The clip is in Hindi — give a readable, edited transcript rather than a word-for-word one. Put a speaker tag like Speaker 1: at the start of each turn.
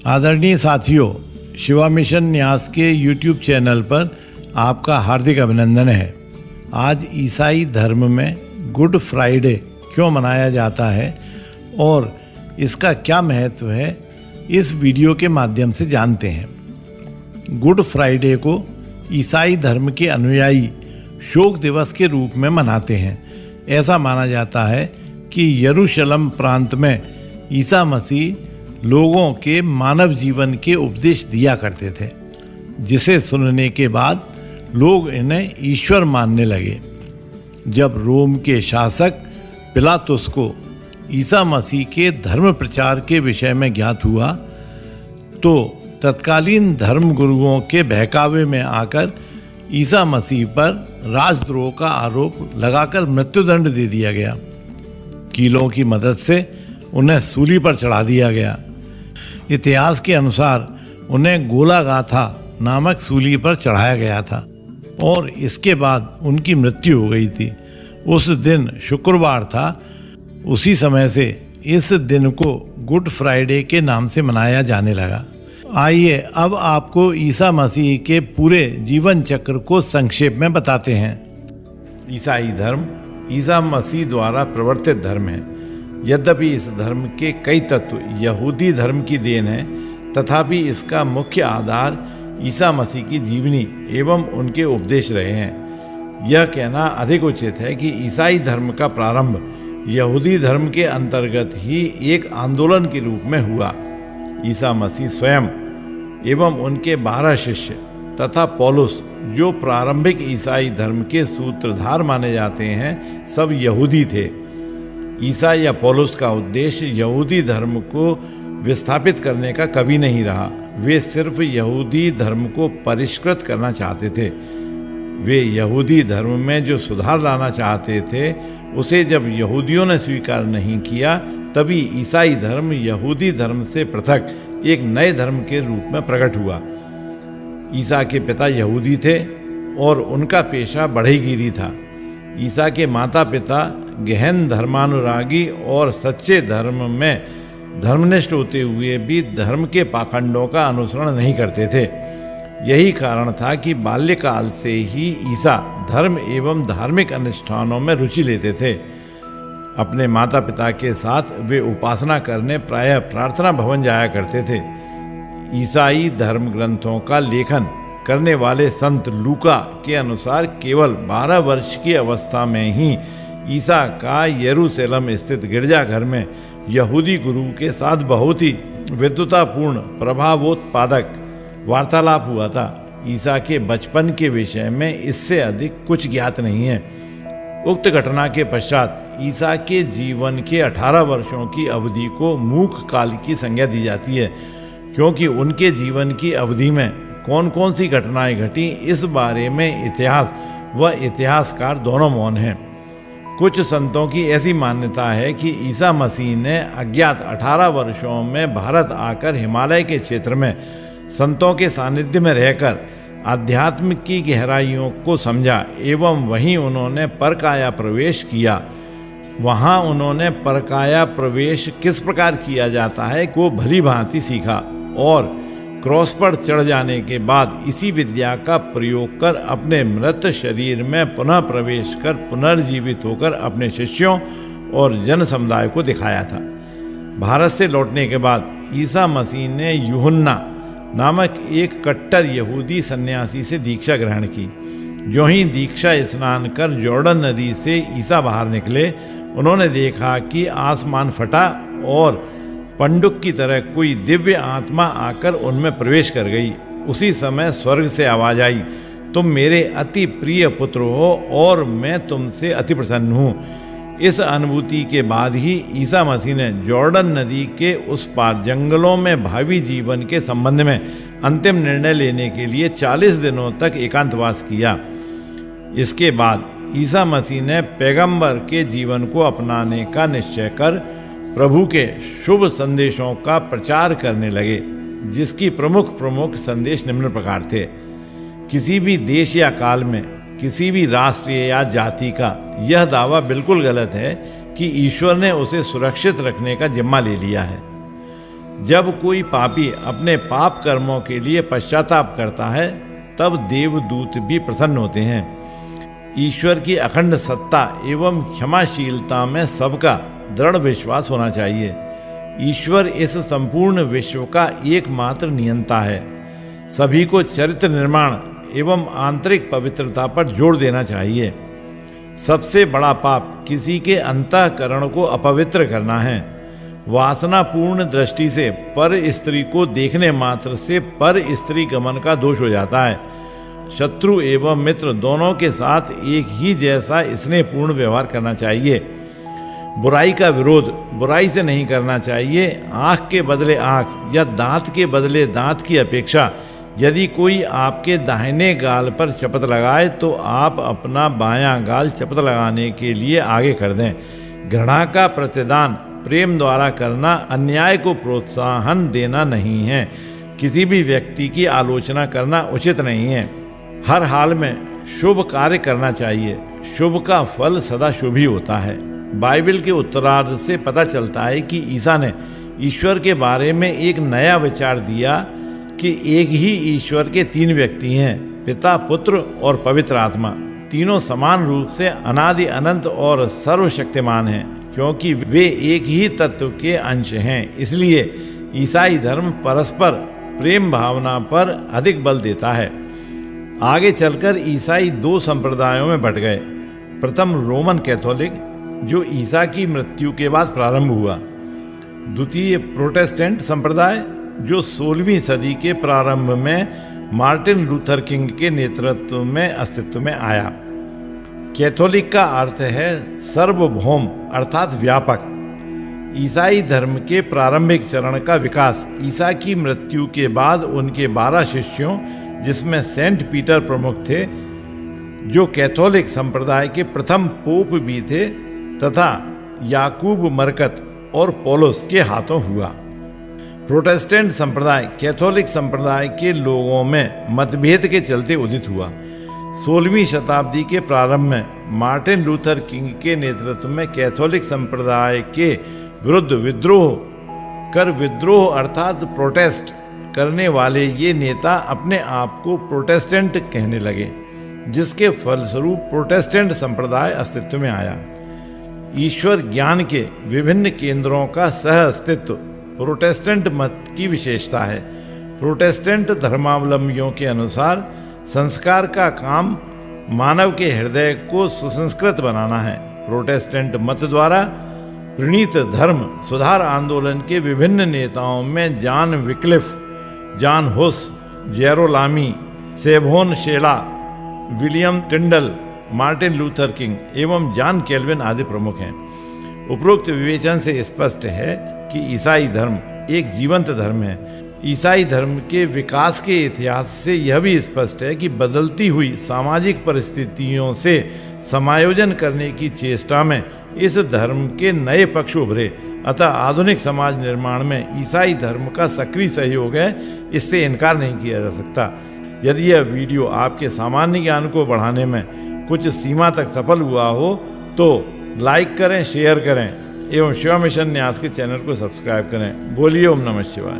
Speaker 1: आदरणीय साथियों, शिवा मिशन न्यास के YouTube चैनल पर आपका हार्दिक अभिनंदन है। आज ईसाई धर्म में गुड फ्राइडे क्यों मनाया जाता है और इसका क्या महत्व है, इस वीडियो के माध्यम से जानते हैं। गुड फ्राइडे को ईसाई धर्म के अनुयायी शोक दिवस के रूप में मनाते हैं। ऐसा माना जाता है कि यरूशलेम प्रांत में ईसा मसीह लोगों के मानव जीवन के उपदेश दिया करते थे, जिसे सुनने के बाद लोग इन्हें ईश्वर मानने लगे। जब रोम के शासक पिलातुस को ईसा मसीह के धर्म प्रचार के विषय में ज्ञात हुआ तो तत्कालीन धर्म गुरुओं के बहकावे में आकर ईसा मसीह पर राजद्रोह का आरोप लगाकर मृत्युदंड दे दिया गया। कीलों की मदद से उन्हें सूली पर चढ़ा दिया गया। इतिहास के अनुसार उन्हें गोलागाथा नामक सूली पर चढ़ाया गया था और इसके बाद उनकी मृत्यु हो गई थी। उस दिन शुक्रवार था। उसी समय से इस दिन को गुड फ्राइडे के नाम से मनाया जाने लगा। आइए अब आपको ईसा मसीह के पूरे जीवन चक्र को संक्षेप में बताते हैं। ईसाई धर्म ईसा मसीह द्वारा प्रवर्तित धर्म है। यद्यपि इस धर्म के कई तत्व यहूदी धर्म की देन है, तथापि इसका मुख्य आधार ईसा मसीह की जीवनी एवं उनके उपदेश रहे हैं। यह कहना अधिक उचित है कि ईसाई धर्म का प्रारंभ यहूदी धर्म के अंतर्गत ही एक आंदोलन के रूप में हुआ। ईसा मसीह स्वयं एवं उनके 12 शिष्य तथा पौलुस, जो प्रारंभिक ईसाई धर्म के सूत्रधार माने जाते हैं, सब यहूदी थे। ईसा या पौलुस का उद्देश्य यहूदी धर्म को विस्थापित करने का कभी नहीं रहा। वे सिर्फ यहूदी धर्म को परिष्कृत करना चाहते थे। वे यहूदी धर्म में जो सुधार लाना चाहते थे, उसे जब यहूदियों ने स्वीकार नहीं किया, तभी ईसाई धर्म यहूदी धर्म से पृथक एक नए धर्म के रूप में प्रकट हुआ। ईसा के पिता यहूदी थे और उनका पेशा बढ़ईगिरी था। ईसा के माता पिता गहन धर्मानुरागी और सच्चे धर्म में धर्मनिष्ठ होते हुए भी धर्म के पाखंडों का अनुसरण नहीं करते थे। यही कारण था कि बाल्यकाल से ही ईसा धर्म एवं धार्मिक अनुष्ठानों में रुचि लेते थे। अपने माता पिता के साथ वे उपासना करने प्रायः प्रार्थना भवन जाया करते थे। ईसाई धर्म ग्रंथों का लेखन करने वाले संत लूका के अनुसार केवल 12 वर्ष की अवस्था में ही ईसा का यरूशलेम स्थित गिरजाघर में यहूदी गुरु के साथ बहुत ही विद्वतापूर्ण प्रभावोत्पादक वार्तालाप हुआ था। ईसा के बचपन के विषय में इससे अधिक कुछ ज्ञात नहीं है। उक्त घटना के पश्चात ईसा के जीवन के 18 वर्षों की अवधि को मूक काल की संज्ञा दी जाती है, क्योंकि उनके जीवन की अवधि में कौन कौन सी घटनाएं घटी, इस बारे में इतिहास व इतिहासकार दोनों मौन हैं। कुछ संतों की ऐसी मान्यता है कि ईसा मसीह ने अज्ञात 18 वर्षों में भारत आकर हिमालय के क्षेत्र में संतों के सानिध्य में रहकर आध्यात्म की गहराइयों को समझा एवं वहीं उन्होंने परकाया प्रवेश किया। वहाँ उन्होंने परकाया प्रवेश किस प्रकार किया जाता है को भली भांति सीखा और क्रॉस पर चढ़ जाने के बाद इसी विद्या का प्रयोग कर अपने मृत शरीर में पुनः प्रवेश कर पुनर्जीवित होकर अपने शिष्यों और जन समुदाय को दिखाया था। भारत से लौटने के बाद ईसा मसीह ने यूहन्ना नामक एक कट्टर यहूदी सन्यासी से दीक्षा ग्रहण की। जो ही दीक्षा स्नान कर जॉर्डन नदी से ईसा बाहर निकले, उन्होंने देखा कि आसमान फटा और पंडुक की तरह कोई दिव्य आत्मा आकर उनमें प्रवेश कर गई। उसी समय स्वर्ग से आवाज आई, तुम मेरे अति प्रिय पुत्र हो और मैं तुमसे अति प्रसन्न हूँ। इस अनुभूति के बाद ही ईसा मसीह ने जॉर्डन नदी के उस पार जंगलों में भावी जीवन के संबंध में अंतिम निर्णय लेने के लिए 40 दिनों तक एकांतवास किया। इसके बाद ईसा मसीह ने पैगंबर के जीवन को अपनाने का निश्चय कर प्रभु के शुभ संदेशों का प्रचार करने लगे, जिसकी प्रमुख संदेश निम्न प्रकार थे। किसी भी देश या काल में किसी भी राष्ट्र या जाति का यह दावा बिल्कुल गलत है कि ईश्वर ने उसे सुरक्षित रखने का जिम्मा ले लिया है। जब कोई पापी अपने पाप कर्मों के लिए पश्चाताप करता है तब देवदूत भी प्रसन्न होते हैं। ईश्वर की अखंड सत्ता एवं क्षमाशीलता में सबका दृढ़ विश्वास होना चाहिए। ईश्वर इस संपूर्ण विश्व का एकमात्र नियंता है। सभी को चरित्र निर्माण एवं आंतरिक पवित्रता पर जोर देना चाहिए। सबसे बड़ा पाप किसी के अंतःकरण को अपवित्र करना है। वासनापूर्ण दृष्टि से पर स्त्री को देखने मात्र से पर स्त्री गमन का दोष हो जाता है। शत्रु एवं मित्र दोनों के साथ एक ही जैसा स्नेहपूर्ण व्यवहार करना चाहिए। बुराई का विरोध बुराई से नहीं करना चाहिए। आँख के बदले आँख या दांत के बदले दांत की अपेक्षा यदि कोई आपके दाहिने गाल पर चपत लगाए तो आप अपना बायां गाल चपत लगाने के लिए आगे कर दें। घृणा का प्रतिदान प्रेम द्वारा करना अन्याय को प्रोत्साहन देना नहीं है। किसी भी व्यक्ति की आलोचना करना उचित नहीं है। हर हाल में शुभ कार्य करना चाहिए। शुभ का फल सदा शुभ ही होता है। बाइबल के उत्तरार्ध से पता चलता है कि ईसा ने ईश्वर के बारे में एक नया विचार दिया कि एक ही ईश्वर के तीन व्यक्ति हैं, पिता, पुत्र और पवित्र आत्मा। तीनों समान रूप से अनादि अनंत और सर्वशक्तिमान हैं, क्योंकि वे एक ही तत्व के अंश हैं। इसलिए ईसाई धर्म परस्पर प्रेम भावना पर अधिक बल देता है। आगे चलकर ईसाई दो संप्रदायों में बंट गए। प्रथम रोमन कैथोलिक, जो ईसा की मृत्यु के बाद प्रारंभ हुआ। द्वितीय प्रोटेस्टेंट संप्रदाय, जो 16वीं सदी के प्रारंभ में मार्टिन लूथर किंग के नेतृत्व में अस्तित्व में आया। कैथोलिक का अर्थ है सार्वभौम अर्थात व्यापक। ईसाई धर्म के प्रारंभिक चरण का विकास ईसा की मृत्यु के बाद उनके 12 शिष्यों, जिसमें सेंट पीटर प्रमुख थे, जो कैथोलिक संप्रदाय के प्रथम पोप भी थे, तथा याकूब मरकत और पौलुस के हाथों हुआ। प्रोटेस्टेंट संप्रदाय कैथोलिक संप्रदाय के लोगों में मतभेद के चलते उदित हुआ। 16वीं शताब्दी के प्रारंभ में मार्टिन लूथर किंग के नेतृत्व में कैथोलिक संप्रदाय के विरुद्ध विद्रोह अर्थात प्रोटेस्ट करने वाले ये नेता अपने आप को प्रोटेस्टेंट कहने लगे, जिसके फलस्वरूप प्रोटेस्टेंट संप्रदाय अस्तित्व में आया। ईश्वर ज्ञान के विभिन्न केंद्रों का सह अस्तित्व प्रोटेस्टेंट मत की विशेषता है। प्रोटेस्टेंट धर्मावलंबियों के अनुसार संस्कार का काम मानव के हृदय को सुसंस्कृत बनाना है। प्रोटेस्टेंट मत द्वारा प्रणीत धर्म सुधार आंदोलन के विभिन्न नेताओं में John Wycliffe, John Hus, Girolamo, Savonarola, William Tyndale, Martin Luther King एवं जॉन कैल्विन आदि प्रमुख हैं। उपरोक्त विवेचन से स्पष्ट है कि ईसाई धर्म एक जीवंत धर्म है। ईसाई धर्म के विकास के इतिहास से यह भी स्पष्ट है कि बदलती हुई सामाजिक परिस्थितियों से समायोजन करने की चेष्टा में इस धर्म के नए पक्ष उभरे। अतः आधुनिक समाज निर्माण में ईसाई धर्म का सक्रिय सहयोग है, इससे इनकार नहीं किया जा सकता। यदि यह वीडियो आपके सामान्य ज्ञान को बढ़ाने में कुछ सीमा तक सफल हुआ हो तो लाइक करें, शेयर करें एवं शिवा मिशन न्यास के चैनल को सब्सक्राइब करें। बोलिए ओम नमः शिवाय।